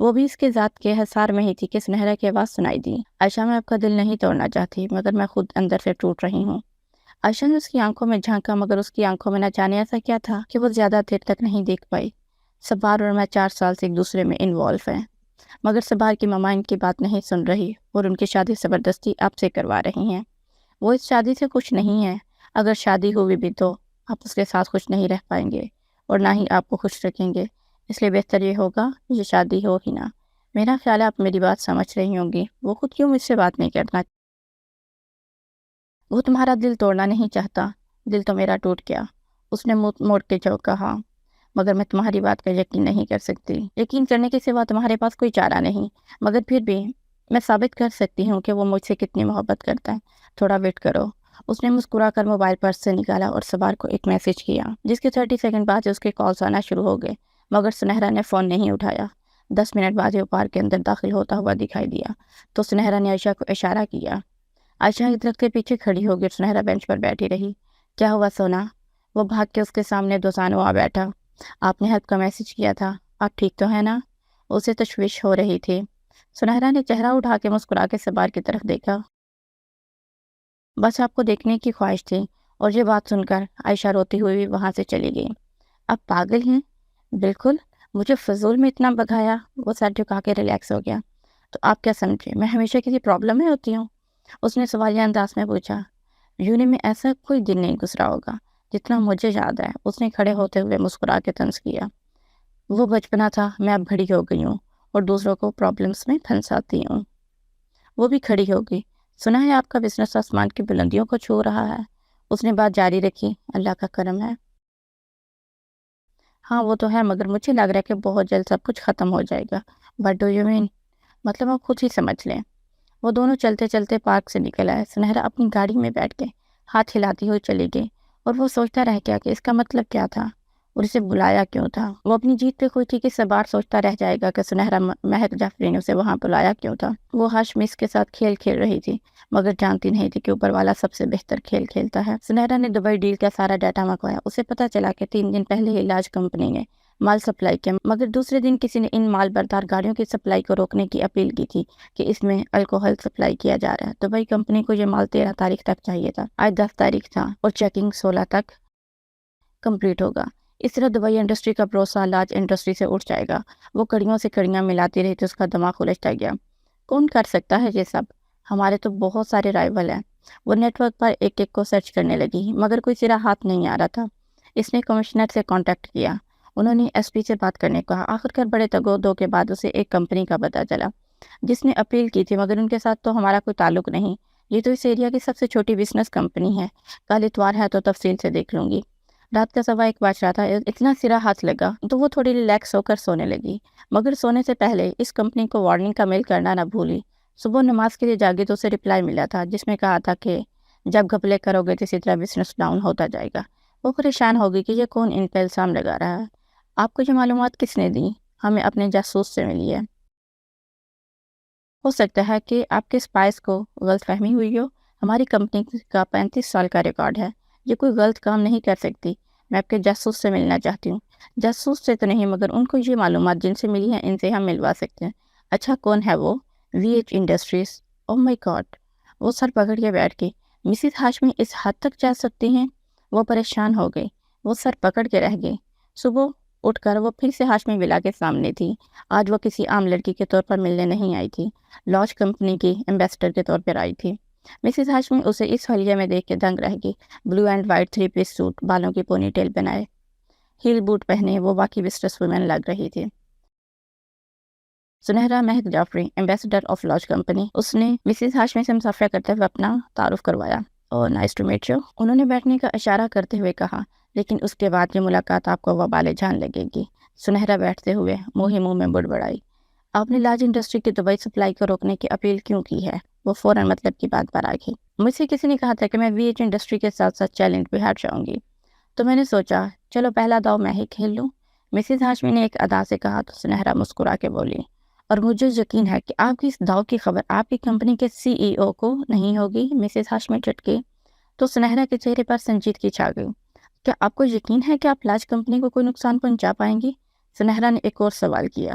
وہ بھی اس کے ذات کے حصار میں ہی تھی کہ سنہرا کی آواز سنائی دی۔ عائشہ، میں آپ کا دل نہیں توڑنا چاہتی، مگر میں خود اندر سے ٹوٹ رہی ہوں۔ عائشہ نے اس کی آنکھوں میں جھانکا، مگر اس کی آنکھوں میں نہ جانے ایسا کیا تھا کہ وہ زیادہ دیر تک نہیں دیکھ پائی۔ صبار اور میں 4 سال سے ایک دوسرے میں انوالو ہیں، مگر صبار کی ماما ان کی بات نہیں سن رہی اور ان کی شادی زبردستی آپ سے کروا رہی ہیں۔ وہ اس شادی سے خوش نہیں ہے۔ اگر شادی ہوئی بھی تو آپ اس کے ساتھ خوش نہیں رہ پائیں گے اور نہ ہی آپ کو خوش رکھیں گے، اس لیے بہتر یہ ہوگا کہ یہ شادی ہو ہی نہ۔ میرا خیال ہے آپ میری بات سمجھ رہی ہوں گی۔ وہ خود کیوں مجھ سے بات نہیں کرنا؟ وہ تمہارا دل توڑنا نہیں چاہتا۔ دل تو میرا ٹوٹ گیا، اس نے منہ موڑ کے جو کہا، مگر میں تمہاری بات کا یقین نہیں کر سکتی۔ یقین کرنے کے سوا تمہارے پاس کوئی چارہ نہیں، مگر پھر بھی میں ثابت کر سکتی ہوں کہ وہ مجھ سے کتنی محبت کرتا ہے۔ تھوڑا ویٹ کرو۔ اس نے مسکرا کر موبائل پرس سے نکالا اور صبار کو ایک میسج کیا، جس کے 30 سیکنڈ بعد اس کے کالز آنا شروع ہو گئے، مگر سنہرا نے فون نہیں اٹھایا۔ 10 منٹ بعد وہ پارک کے اندر داخل ہوتا ہوا دکھائی دیا تو سنہرا نے عائشہ کو اشارہ کیا۔ عائشہ ایک درخت کے پیچھے کھڑی ہو گئی اور سنہرا بینچ پر بیٹھی رہی۔ کیا ہوا سونا؟ وہ بھاگ کے اس کے سامنے دوسانوں آ بیٹھا۔ آپ نے ہیلپ کا میسج کیا تھا، آپ ٹھیک تو ہے نا؟ اسے تشویش ہو رہی تھی۔ سنہرا نے چہرہ اٹھا کے مسکرا کے صبار کی طرف دیکھا۔ بس آپ کو دیکھنے کی خواہش تھی۔ اور یہ بات سن کر عائشہ روتی ہوئی وہاں سے چلی گئی۔ آپ پاگل ہیں؟ بالکل، مجھے فضول میں اتنا بگایا۔ وہ سر جھکا کے ریلیکس ہو گیا۔ تو آپ کیا سمجھے میں ہمیشہ کسی پرابلم میں ہوتی ہوں؟ اس نے سوالیہ انداز میں پوچھا۔ یونی میں ایسا کوئی دن نہیں گزرا ہوگا جتنا مجھے یاد ہے۔ اس نے کھڑے ہوتے ہوئے مسکرا کے طنز کیا۔ وہ بچپنا تھا، میں اب بڑی ہو گئی ہوں اور دوسروں کو پرابلمس میں پھنساتی ہوں۔ وہ بھی کھڑی ہو گئی۔ سنا ہے آپ کا بزنس آسمان کی بلندیوں کو چھو رہا ہے؟ اس نے بات جاری رکھی۔ اللہ کا کرم ہے۔ ہاں وہ تو ہے، مگر مجھے لگ رہا ہے کہ بہت جلد سب کچھ ختم ہو جائے گا۔ What do you mean؟ مطلب آپ خود ہی سمجھ لیں۔ وہ دونوں چلتے چلتے پارک سے نکل آئے۔ سنہرا اپنی گاڑی میں بیٹھ کے ہاتھ ہلاتی ہوئی چلی گئی اور وہ سوچتا رہ گیا کہ اس کا مطلب کیا تھا اور اسے بلایا کیوں تھا۔ وہ اپنی جیت پہ خوش تھی کہ صبار سوچتا رہ جائے گا کہ سنہرا مہک جعفری نے اسے وہاں بلایا کیوں تھا۔ وہ ہاشمی کے ساتھ کھیل کھیل رہی تھی، مگر جانتی نہیں تھی کہ اوپر والا سب سے بہتر کھیل کھیلتا ہے۔ سنہرا نے دبئی ڈیل کا سارا ڈیٹا منگوایا۔ اسے پتا چلا کہ 3 دن پہلے ہی لاج کمپنی نے مال سپلائی کیا، مگر دوسرے دن کسی نے ان مال بردار گاڑیوں کی سپلائی کو روکنے کی اپیل کی تھی کہ اس میں الکوہل سپلائی کیا جا رہا ہے۔ دبئی کمپنی کو یہ مال 13 تاریخ تک چاہیے تھا، آج 10 تاریخ تھا اور چیکنگ 16 تک کمپلیٹ ہوگا۔ اس طرح دبئی انڈسٹری کا بھروسہ لاج انڈسٹری سے اٹھ جائے گا۔ وہ کڑیوں سے کڑیاں ملاتی رہی تو اس کا دماغ الجھتا گیا۔ کون کر سکتا ہے یہ سب؟ ہمارے تو بہت سارے رائیول ہیں۔ وہ نیٹ ورک پر ایک ایک کو سرچ کرنے لگی، مگر کوئی سرا ہاتھ نہیں آ رہا تھا۔ اس نے کمشنر سے کانٹیکٹ کیا۔ انہوں نے ایس پی سے بات کرنے کو کہا۔ آخرکار بڑے تگودو کے بعد اسے ایک کمپنی کا پتہ چلا جس نے اپیل کی تھی، مگر ان کے ساتھ تو ہمارا کوئی تعلق نہیں۔ یہ تو اس ایریا کی سب سے چھوٹی بزنس کمپنی ہے۔ کل اتوار ہے تو تفصیل سے دیکھ لوں گی۔ رات کا 1:15 بج رہا تھا۔ اتنا سرا ہاتھ لگا تو وہ تھوڑی ریلیکس ہو کر سونے لگی، مگر سونے سے پہلے اس کمپنی کو وارننگ کا میل کرنا نہ بھولی۔ صبح نماز کے لیے جاگی تو اسے رپلائی ملا تھا جس میں کہا تھا کہ جب گھپلے کرو گے تو اسی طرح بزنس ڈاؤن ہوتا جائے گا۔ وہ پریشان ہو گئی کہ یہ کون ان پہ الزام لگا رہا ہے۔ آپ کو یہ معلومات کس نے دی؟ ہمیں اپنے جاسوس سے ملی ہے۔ ہو سکتا ہے کہ آپ کے اسپائس کو غلط فہمی ہوئی ہو۔ ہماری کمپنی کا 35 سال کا ریکارڈ ہے، یہ کوئی غلط کام نہیں کر سکتی۔ میں آپ کے جاسوس سے ملنا چاہتی ہوں۔ جاسوس سے تو نہیں، مگر ان کو یہ معلومات جن سے ملی ہیں ان سے ہم ملوا سکتے ہیں۔ اچھا کون ہے وہ؟ VH industries. Oh my God! وہ سر پکڑ کے بیٹھ گئی۔ مسز ہاشمی اس حد تک جا سکتی ہیں؟ وہ پریشان ہو گئی۔ وہ سر پکڑ کے رہ گئی۔ صبح اٹھ کر وہ پھر سے ہاشمی ولا کے سامنے تھی۔ آج وہ کسی عام لڑکی کے طور پر ملنے نہیں آئی تھی، لاج کمپنی کی ایمبیسڈر کے طور پر آئی تھی۔ مسز ہاشمی اسے اس حلیے میں دیکھ کے دنگ رہ گئی۔ بلو اینڈ وائٹ 3 پیس سوٹ، بالوں کی پونی ٹیل بنائے، ہیل بوٹ پہنے، وہ واقعی بزنس وومن لگ رہی تھی۔ سنہرا مہک جعفری، ایمبیسڈر آف لاج کمپنی۔ اس نے مسز ہاشمی سے مصافحہ کرتے ہوئے اپنا تعارف کروایا۔ اور نائس ٹو میٹ یو، انہوں نے بیٹھنے کا اشارہ کرتے ہوئے کہا، لیکن اس کے بعد یہ ملاقات آپ کو وبال جان لگے گی۔ سنہرا بیٹھتے ہوئے منہ ہی منہ میں بڑبڑائی۔ آپ نے لاج انڈسٹری کی دبئی سپلائی کو روکنے کی اپیل کیوں کی ہے؟ وہ فوراً مطلب کی بات پر آ گئی۔ مجھ سے کسی نے کہا تھا کہ میں VH انڈسٹری کے ساتھ ساتھ چیلنج بھی ہار جاؤں گی، تو میں نے سوچا چلو پہلا داؤ میں ہی کھیل لوں۔ مسز ہاشمی نے ایک ادا سے کہا تو سنہرا مسکرا کے بولی، اور مجھے یقین ہے کہ آپ کی اس داؤ کی خبر آپ کی کمپنی کے CEO کو نہیں ہوگی۔ مسز ہاشمی چٹکی تو سنہرا کے چہرے پر سنجیدگی چھا گئی۔ کیا آپ کو یقین ہے کہ آپ لاج کمپنی کو کوئی نقصان پہنچا پائیں گی؟ سنہرا نے ایک اور سوال کیا۔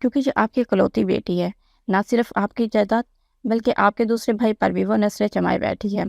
کیونکہ جو آپ کی اکلوتی بیٹی ہے، نہ صرف آپ کی جائیداد بلکہ آپ کے دوسرے بھائی پر بھی وہ نظریں جمائے بیٹھی ہے۔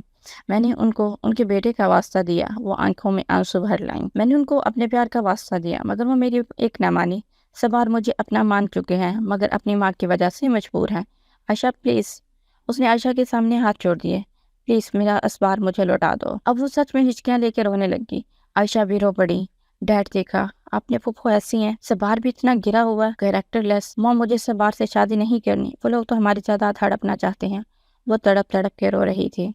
میں نے ان کو ان کے بیٹے کا واسطہ دیا، وہ آنکھوں میں آنسو بھر لائیں۔ میں نے ان کو اپنے پیار کا واسطہ دیا مگر وہ میری ایک نہ مانی۔ سبار مجھے اپنا مان چکے ہیں مگر اپنی ماں کی وجہ سے مجبور ہیں۔ عائشہ پلیز، اس نے عائشہ کے سامنے ہاتھ جوڑ دیے، پلیز میرا اسبار مجھے لوٹا دو۔ اب وہ سچ میں ہچکیاں لے کے رونے لگی۔ عائشہ بھی رو پڑی۔ ڈیڈ دیکھا، آپ نے پھپھو ایسی ہیں، سبار بھی اتنا گرا ہوا، کیریکٹر لیس۔ ماں مجھے سبار سے شادی نہیں کرنی، وہ لوگ تو ہماری جائیداد ہڑپنا چاہتے ہیں۔ وہ تڑپ تڑپ کے رو رہی تھی۔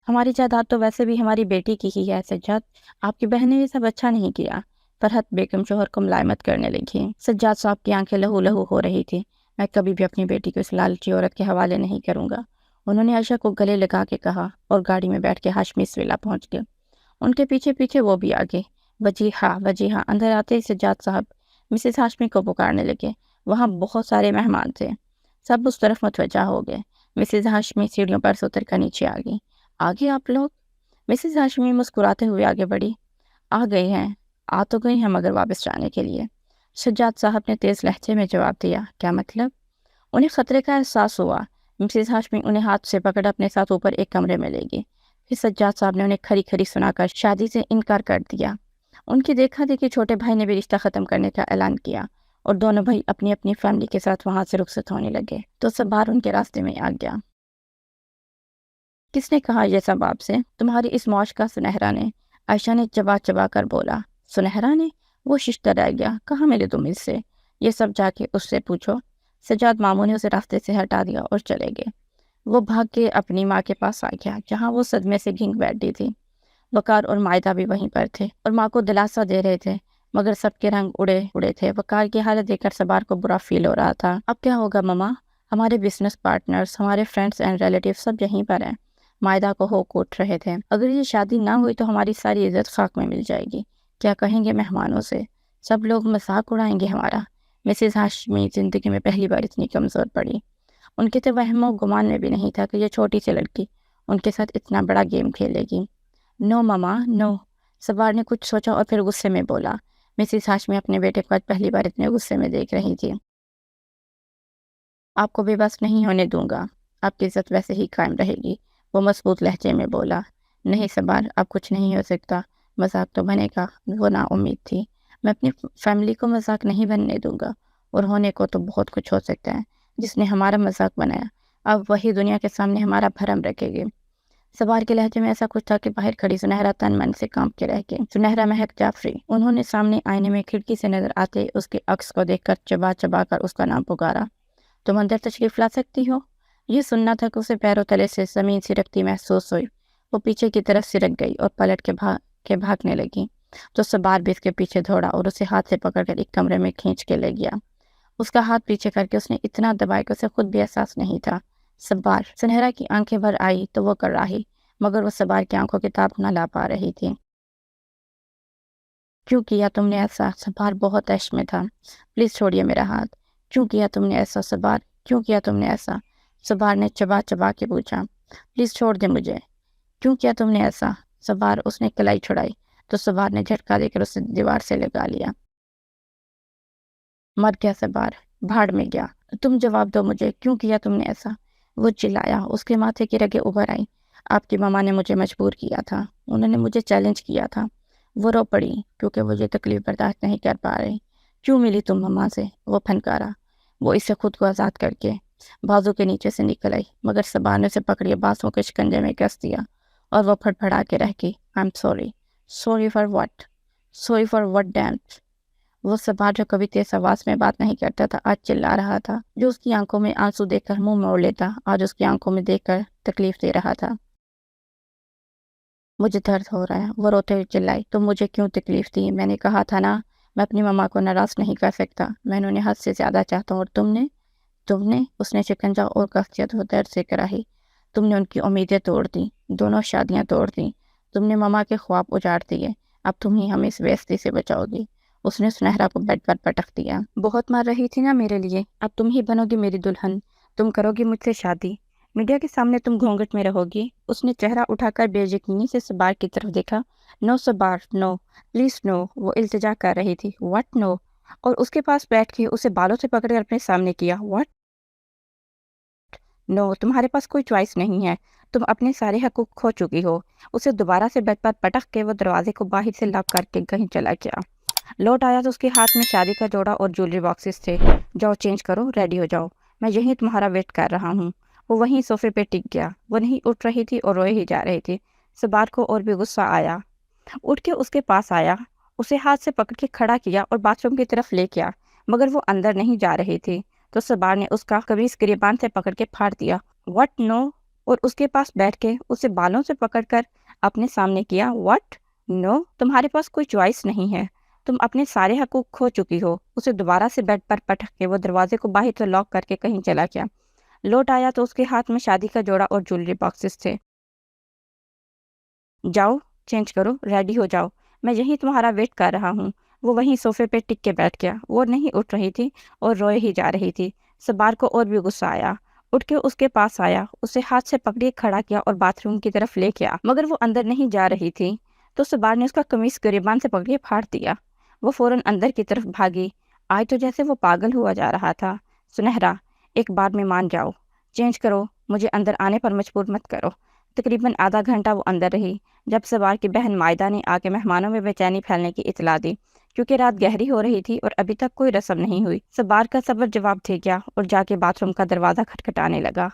ہماری جائیداد تو ویسے بھی ہماری بیٹی کی ہی ہے سجاد، آپ کی بہن نے یہ سب اچھا نہیں کیا۔ فرحت بیگم شوہر کو ملائمت کرنے لگی۔ سجاد صاحب کی آنکھیں لہو لہو ہو رہی تھی۔ میں کبھی بھی اپنی بیٹی کو اس لالچی عورت کے حوالے نہیں کروں گا، انہوں نے عائشہ کو گلے لگا کے کہا اور گاڑی میں بیٹھ کے ہاشمی ویلا پہنچ گئے۔ ان کے پیچھے پیچھے وہ بھی آگے۔ وجیہہ وجیہہ اندر آتے ہی سجاد صاحب مسز ہاشمی کو پکارنے لگے۔ وہاں بہت سارے مہمان تھے، سب اس طرف متوجہ ہو گئے۔ مسز ہاشمی سیڑھیوں پر سے اتر کر نیچے آ گئی۔ آگے آپ لوگ؟ مسز ہاشمی مسکراتے ہوئے آگے بڑھی۔ آ گئی ہیں، آ تو گئی ہیں مگر واپس جانے کے لیے۔ سجاد صاحب نے تیز لہجے میں جواب دیا، کیا مطلب؟ انہیں خطرے کا احساس ہوا۔ مسز ہاشمی انہیں ہاتھ سے پکڑ اپنے ساتھ اوپر ایک کمرے میں لے گئی۔ پھر سجاد صاحب نے انہیں کھری کھری سنا کر شادی سے انکار کر دیا۔ ان کی دیکھا دیکھی چھوٹے بھائی نے بھی رشتہ ختم کرنے کا اعلان کیا اور دونوں بھائی اپنی اپنی فیملی کے ساتھ وہاں سے رخصت ہونے لگے تو سبار ان کے راستے میں آ گیا۔ کس نے کہا یہ سب آپ سے؟ تمہاری اس موش کا سنہرا نے، عائشہ نے چبا چبا کر بولا۔ سنہرا نے؟ وہ ششتر رہ گیا، کہاں ملے تم اس سے؟ یہ سب جا کے اس سے پوچھو۔ سجاد ماموں نے اسے راستے سے ہٹا دیا اور چلے گئے۔ وہ بھاگ کے اپنی ماں کے پاس آ گیا جہاں وہ صدمے سے گھنگ بیٹھی تھی۔ وقار اور مائدہ بھی وہیں پر تھے اور ماں کو دلاسا دے رہے تھے مگر سب کے رنگ اڑے اڑے تھے۔ وقار کی حالت دیکھ کر سبار کو برا فیل ہو رہا تھا۔ اب کیا ہوگا ماما؟ ہمارے بزنس پارٹنرز، ہمارے فرینڈز اینڈ ریلیٹیو سب یہیں پر ہیں۔ مائدہ کو ہو کوٹ رہے تھے، اگر یہ شادی نہ ہوئی تو ہماری ساری عزت خاک میں مل جائے گی۔ کیا کہیں گے مہمانوں سے؟ سب لوگ مذاق اڑائیں گے ہمارا۔ مسز ہاشمی زندگی میں پہلی بار اتنی کمزور پڑی۔ ان کے تو وہم و گمان میں بھی نہیں تھا کہ یہ چھوٹی سی لڑکی ان کے ساتھ اتنا بڑا گیم کھیلے گی۔ نو ماما نو، سبار نے کچھ سوچا اور پھر غصے میں بولا۔ مسز ہاشمی اپنے بیٹے کو آج پہلی بار اتنے غصے میں دیکھ رہی تھی۔ آپ کو بے بس نہیں ہونے دوں گا، آپ کی عزت ویسے ہی قائم رہے گی، وہ مضبوط لہجے میں بولا۔ نہیں سبار، اب کچھ نہیں ہو سکتا، مذاق تو بنے گا۔ وہ نا امید تھی۔ میں اپنی فیملی کو مذاق نہیں بننے دوں گا، اور ہونے کو تو بہت کچھ ہو سکتا ہے۔ جس نے ہمارا مذاق بنایا اب وہی دنیا کے سامنے ہمارا بھرم رکھے گی۔ سبار کے لہجے میں ایسا کچھ تھا کہ باہر کھڑی سنہرا تن من سے کانپ کے رہ گئی۔ سنہرا مہک جعفری، انہوں نے سامنے آئینے میں کھڑکی سے نظر آتے اس کے عکس کو دیکھ کر چبا چبا کر اس کا نام پکارا۔ تم اندر تشریف لا سکتی ہو؟ یہ سننا تھا کہ اسے پیروں تلے سے زمین سرکتی محسوس ہوئی۔ وہ پیچھے کی طرف سرک گئی اور پلٹ کے بھاگنے لگی تو سبار بھی اس کے پیچھے دوڑا اور اسے ہاتھ سے پکڑ کر ایک کمرے میں کھینچ کے لے گیا۔ اس کا ہاتھ پیچھے کر کے اس نے اتنا دبایا کہ اسے خود بھی احساس نہیں تھا۔ سبار، سنہرا کی آنکھیں بھر آئی تو وہ کر رہی مگر وہ سبار کی آنکھوں کی تاب نہ لا پا رہی تھی۔ کیوں کیا تم نے ایسا؟ سبار بہت عشق میں تھا۔ پلیز چھوڑیے میرا ہاتھ۔ کیوں کیا تم نے ایسا سبار؟ کیوں کیا تم نے ایسا؟ سبار نے چبا چبا کے پوچھا۔ پلیز چھوڑ دے مجھے۔ کیوں کیا تم نے ایسا؟ سبار، اس نے کلائی چھڑائی تو سبار نے جھٹکا دے کر اسے دیوار سے لگا لیا۔ مر گیا سبار، بھاڑ میں گیا۔ تم جواب دو مجھے، کیوں کیا تم نے ایسا؟ وہ چلایا۔ اس کے ماتھے کی رگیں ابھر آئیں۔ آپ کی ماما نے مجھے مجبور کیا تھا، انہوں نے مجھے چیلنج کیا تھا۔ وہ رو پڑی کیونکہ وہ یہ تکلیف برداشت نہیں کر پا رہی۔ کیوں ملی تم ماما سے؟ وہ پھنکارا۔ وہ اسے خود کو آزاد کر کے بازو کے نیچے سے نکل آئی مگر سبار نے اسے پکڑی بازوں کے شکنجے میں کس دیا اور وہ پھڑ پھڑا کے رہ گئی۔ I am sorry. Sorry for what? Sorry for what dammit? وہ سبار جو کبھی تیز آواز میں بات نہیں کرتا تھا آج چلا رہا تھا۔ جو اس کی آنکھوں میں آنسو دیکھ کر منہ موڑ لیتا آج اس کی آنکھوں میں دیکھ کر تکلیف دے رہا تھا۔ مجھے درد ہو رہا ہے، وہ روتے ہوئے چلائی۔ تم مجھے کیوں تکلیف دی؟ میں نے کہا تھا نا میں اپنی ماما کو ناراض نہیں کر سکتا، میں نے انہیں حد سے زیادہ چاہتا ہوں اور تم نے اس نے شکنجہ اور قحطیت و درد سے کراہی۔ تم نے ان کی امیدیں توڑ دی، دونوں شادیاں توڑ دی، تم نے ماما کے خواب اجاڑ دیے۔ اب تم ہی ہمیں اس بےعزتی سے بچاؤ گی۔ اس نے سنہرا کو بیڈ پر پٹک دیا۔ بہت مار رہی تھی نا میرے لیے، اب تم ہی بنو گی میری دلہن، تم کرو گی مجھ سے شادی، میڈیا کے سامنے تم گھونگھٹ میں رہو گی۔ اس نے چہرہ اٹھا کر بے یقینی سے سبار کی طرف دیکھا۔ نو سبار، نو، پلیز نو، وہ التجا کر رہی تھی۔ واٹ نو؟ اور اس کے پاس بیٹھ کے اسے بالوں سے پکڑ کر اپنے سامنے کیا۔ واٹ؟ نو، تمہارے پاس کوئی چوائس نہیں ہے، تم اپنے سارے حقوق کھو چکی ہو۔ اسے دوبارہ سے بیڈ پر پٹک کے وہ دروازے کو باہر سے لاک کر کے کہیں چلا گیا۔ لوٹ آیا تو اس کے ہاتھ میں شادی کا جوڑا اور جویلری باکسز تھے۔ جاؤ چینج کرو، ریڈی ہو جاؤ، میں یہیں تمہارا ویٹ کر رہا ہوں۔ وہ وہیں صوفے پہ ٹک گیا، وہ نہیں اٹھ رہی تھی اور روئے ہی جا رہی تھی۔ سبار کو اور بھی غصہ آیا، اٹھ کے اس کے پاس آیا، اسے ہاتھ سے پکڑ کے کھڑا کیا اور باتھ روم کی طرف لے گیا، مگر وہ اندر نہیں جا رہی تھی تو سبار نے اس کا قمیص گریبان سے پکڑ کے پھاڑ دیا۔ واٹ؟ نو، اور اس کے پاس بیٹھ کے اسے بالوں سے پکڑ کر اپنے سامنے کیا۔ واٹ؟ نو، تمہارے پاس کوئی چوائس نہیں ہے، تم اپنے سارے حقوق کھو چکی ہو۔ اسے دوبارہ سے بیڈ پر پٹک کے وہ دروازے کو باہر سے لاک کر کے کہیں چلا گیا۔ لوٹ آیا تو اس کے ہاتھ میں شادی کا جوڑا اور جویلری باکسز تھے۔ جاؤ چینج کرو، ریڈی ہو جاؤ، میں یہیں تمہارا ویٹ کر رہا ہوں۔ وہ وہیں صوفے پہ ٹک کے بیٹھ گیا، وہ نہیں اٹھ رہی تھی اور روئے ہی جا رہی تھی۔ سبار کو اور بھی غصہ آیا، اٹھ کے اس کے پاس آیا، اسے ہاتھ سے پکڑے کھڑا کیا اور باتھ روم کی طرف لے گیا، مگر وہ اندر نہیں جا رہی تھی تو سبار نے اس کا قمیص گریبان سے پکڑے پھاڑ دیا۔ وہ فوراً اندر کی طرف بھاگی، آج تو جیسے وہ پاگل ہوا جا رہا تھا۔ سنہرا، ایک بار میں مان جاؤ، چینج کرو، مجھے اندر آنے پر مجبور مت کرو۔ تقریباً آدھا گھنٹہ وہ اندر رہی، جب سبار کی بہن مائدہ نے آ کے مہمانوں میں بے چینی پھیلنے کی اطلاع دی، کیونکہ رات گہری ہو رہی تھی اور ابھی تک کوئی رسم نہیں ہوئی۔ سبار کا صبر جواب دے گیا اور جا کے باتھ روم کا دروازہ کھٹکھٹانے لگا۔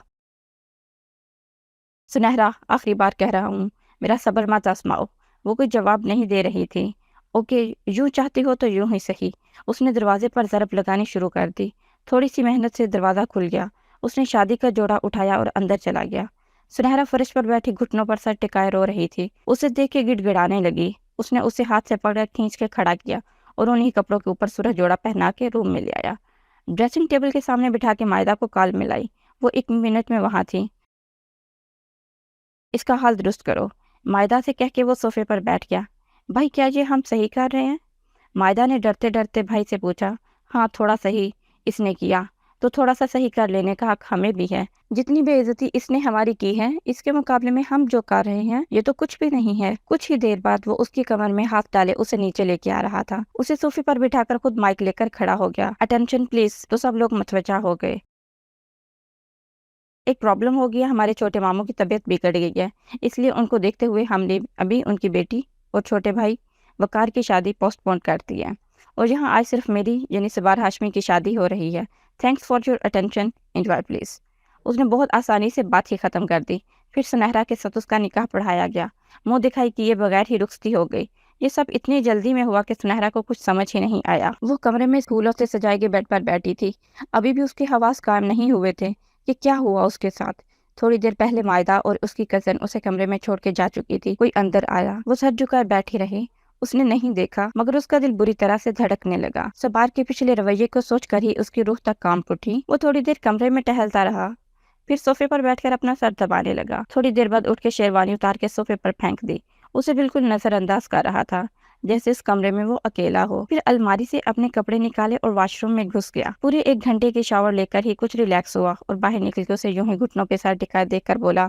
سنہرا، آخری بار کہہ رہا ہوں، میرا صبر مت آزماؤ۔ وہ کوئی جواب نہیں دے رہی تھی۔ اوکے، یوں چاہتی ہو تو یوں ہی صحیح۔ اس نے دروازے پر ضرب لگانی شروع کر دی۔ تھوڑی سی محنت سے دروازہ کھل گیا، اس نے شادی کا جوڑا اٹھایا اور اندر چلا گیا۔ سنہرا فرش پر بیٹھی گھٹنوں پر سر ٹکائے رو رہی تھی، اسے دیکھ کے گڑ گڑانے لگی۔ اس نے اسے ہاتھ سے پکڑ کھینچ کے کھڑا کیا اور انہی کپڑوں کے اوپر سورج جوڑا پہنا کے روم میں لے آیا۔ ڈریسنگ ٹیبل کے سامنے بٹھا کے مائدہ کو کال ملائی، وہ 1 منٹ میں وہاں تھی۔ اس کا حال درست کرو، مائدہ سے کہہ کے وہ صوفے پر بیٹھ گیا۔ بھائی، کیا یہ ہم صحیح کر رہے ہیں؟ مائدہ نے ڈرتے ڈرتے بھائی سے پوچھا۔ ہاں، تھوڑا صحیح اس نے کیا تو تھوڑا سا صحیح کر لینے کا حق ہمیں بھی ہے۔ جتنی بے عزتی اس نے ہماری کی ہے، اس کے مقابلے میں ہم جو کر رہے ہیں یہ تو کچھ بھی نہیں ہے۔ کچھ ہی دیر بعد وہ اس کی کمر میں ہاتھ ڈالے اسے نیچے لے کے آ رہا تھا۔ اسے صوفے پر بٹھا کر خود مائک لے کر کھڑا ہو گیا۔ اٹینشن پلیز، تو سب لوگ متوجہ ہو گئے۔ ایک پرابلم ہو گیا، ہمارے چھوٹے ماموں کی طبیعت بگڑ گئی ہے، اس لیے ان کو دیکھتے ہوئے ہم نے ابھی ان کی بیٹی اور چھوٹے بھائی وقار کی شادی پوسٹ پون کر دی ہے، اور یہاں آج صرف میری یعنی سبار ہاشمی کی شادی ہو رہی ہے۔ Thanks for your attention, enjoy please. اس نے بہت آسانی سے بات ہی ختم کر دی۔ پھر سنہرا کے ساتھ اس کا نکاح پڑھایا گیا، منہ دکھائی کیے بغیر ہی رخصتی ہو گئی۔ یہ سب اتنی جلدی میں ہوا کہ سنہرا کو کچھ سمجھ ہی نہیں آیا۔ وہ کمرے میں پھولوں سے سجائے گئے بیڈ پر بیٹھی تھی، ابھی بھی اس کے حواس قائم نہیں ہوئے تھے کہ کیا ہوا اس کے ساتھ۔ تھوڑی دیر پہلے مائدہ اور اس کی کزن اسے کمرے میں چھوڑ کے جا چکی تھی۔ کوئی اندر آیا، وہ سر جھکائے بیٹھی رہی، اس نے نہیں دیکھا، مگر اس کا دل بری طرح سے دھڑکنے لگا۔ سبار کے پچھلے رویے کو سوچ کر ہی اس کی روح تک کانپ اٹھی۔ وہ تھوڑی دیر کمرے میں ٹہلتا رہا، پھر صوفے پر بیٹھ کر اپنا سر دبانے لگا۔ تھوڑی دیر بعد اٹھ کے شیروانی اتار کے صوفے پر پھینک دی۔ اسے بالکل نظر انداز کر رہا تھا جیسے اس کمرے میں وہ اکیلا ہو۔ پھر الماری سے اپنے کپڑے نکالے اور واش روم میں گھس گیا۔ پورے 1 گھنٹے کی شاور لے کر ہی کچھ ریلیکس ہوا اور باہر نکل کے اسے یوں ہی گھٹنوں پہ سر ٹکائے دیکھ کر بولا،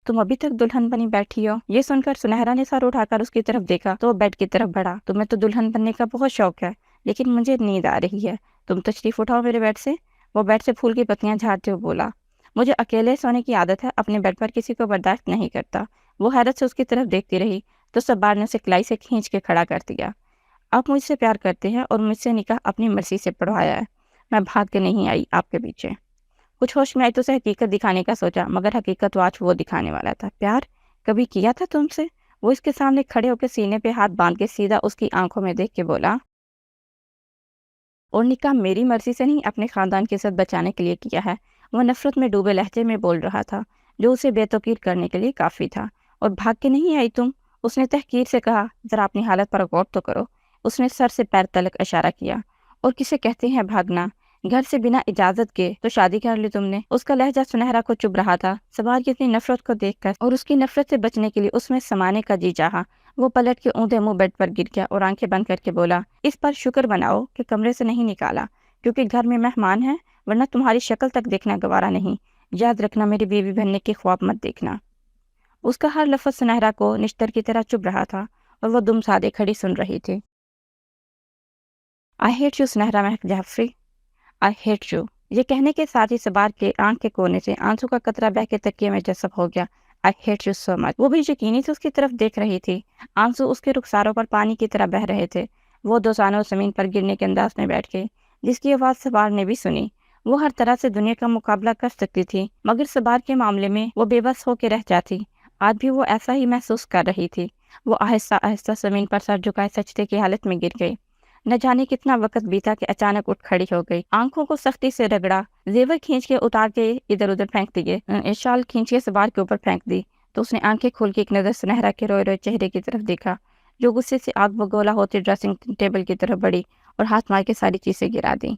تم ابھی تک دلہن بنی بیٹھی ہو؟ یہ سن کر سنہرا نے سر اٹھا کر اس کی طرف دیکھا تو وہ بیڈ کی طرف بڑھا۔ تمہیں تو دلہن بننے کا بہت شوق ہے، لیکن مجھے نیند آ رہی ہے، تم تشریف اٹھاؤ میرے بیڈ سے۔ وہ بیڈ سے پھول کی پتیاں جھاڑتے ہوئے بولا، مجھے اکیلے سونے کی عادت ہے، اپنے بیڈ پر کسی کو برداشت نہیں کرتا۔ وہ حیرت سے اس کی طرف دیکھتی رہی تو سبار نے اسے کلائی سے کھینچ کے کھڑا کر دیا۔ آپ مجھ سے پیار کرتے ہیں اور مجھ سے نکاح اپنی مرضی سے پڑھوایا ہے، میں بھاگ کے نہیں آئی آپ کے پیچھے۔ کچھ ہوش میں آئی تو اسے حقیقت دکھانے کا سوچا، مگر حقیقت وہ آج وہ دکھانے والا تھا۔ پیار کبھی کیا تھا تم سے؟ وہ اس کے سامنے کھڑے ہو کے سینے پہ ہاتھ باندھ کے سیدھا اس کی آنکھوں میں دیکھ کے بولا، اور نکاح میری مرضی سے نہیں، اپنے خاندان کی عزت بچانے کے لیے کیا ہے۔ وہ نفرت میں ڈوبے لہجے میں بول رہا تھا جو اسے بے توقیر کرنے کے لیے کافی تھا۔ اور بھاگ کے نہیں آئی تم؟ اس نے تحقیر سے کہا، ذرا اپنی حالت پر غور تو کرو۔ اس نے سر سے پیر تلک اشارہ کیا۔ اور کسے کہتے ہیں بھاگنا؟ گھر سے بنا اجازت کے تو شادی کر لی تم نے۔ اس کا لہجہ سنہرا کو چبھ رہا تھا۔ سبار کی اتنی نفرت کو دیکھ کر اور اس کی نفرت سے بچنے کے لیے اس میں سمانے کا جی چاہا۔ وہ پلٹ کے اونھے منہ بیڈ پر گر گیا اور آنکھیں بند کر کے بولا، اس پر شکر بناؤ کہ کمرے سے نہیں نکالا، کیونکہ گھر میں مہمان ہیں، ورنہ تمہاری شکل تک دیکھنا گوارا نہیں۔ یاد رکھنا، میری بیوی بننے کے خواب مت دیکھنا۔ اس کا ہر لفظ سنہرا کو نشتر کی طرح چبھ رہا تھا اور وہ دم سادے کھڑی سن رہی تھی۔ I hate you سنہرا Mehak Jafri, I hate you. یہ کہنے کے ساتھ ہی سبار کے آنکھ کے کونے سے آنسو کا قطرہ بہہ کے تکیے میں جذب ہو گیا۔ آئی ہیٹ یو سو مچ۔ وہ بھی یقینی سے اس کی طرف دیکھ رہی تھی۔ آنسو اس کے رخساروں پر پانی کی طرح بہہ رہے تھے۔ وہ دونوں زمین پر گرنے کے انداز میں بیٹھ گئی، جس کی آواز سبار نے بھی سنی۔ وہ ہر طرح سے دنیا کا مقابلہ کر سکتی تھی، مگر سبار کے معاملے میں وہ بے بس ہو کے رہ جاتی۔ آج بھی وہ ایسا ہی محسوس کر رہی تھی۔ وہ آہستہ آہستہ زمین پر سر جھکائے سجدے کی حالت میں گر گئی۔ نہ جانے کتنا وقت بیتا کہ اچانک اٹھ کھڑی ہو گئی۔ آنکھوں کو سختی سے رگڑا، زیور کھینچ کے اتار کے ادھر ادھر پھینک دیے، شال کھینچ کے سبار کے اوپر پھینک دی، تو اس نے آنکھیں کھول کے ایک نظر سنہرا کے روئے روئے چہرے کی طرف دیکھا، جو غصے سے آگ بگولا ہوتے ڈریسنگ ٹیبل کی طرف بڑھی اور ہاتھ مار کے ساری چیزیں گرا دیں۔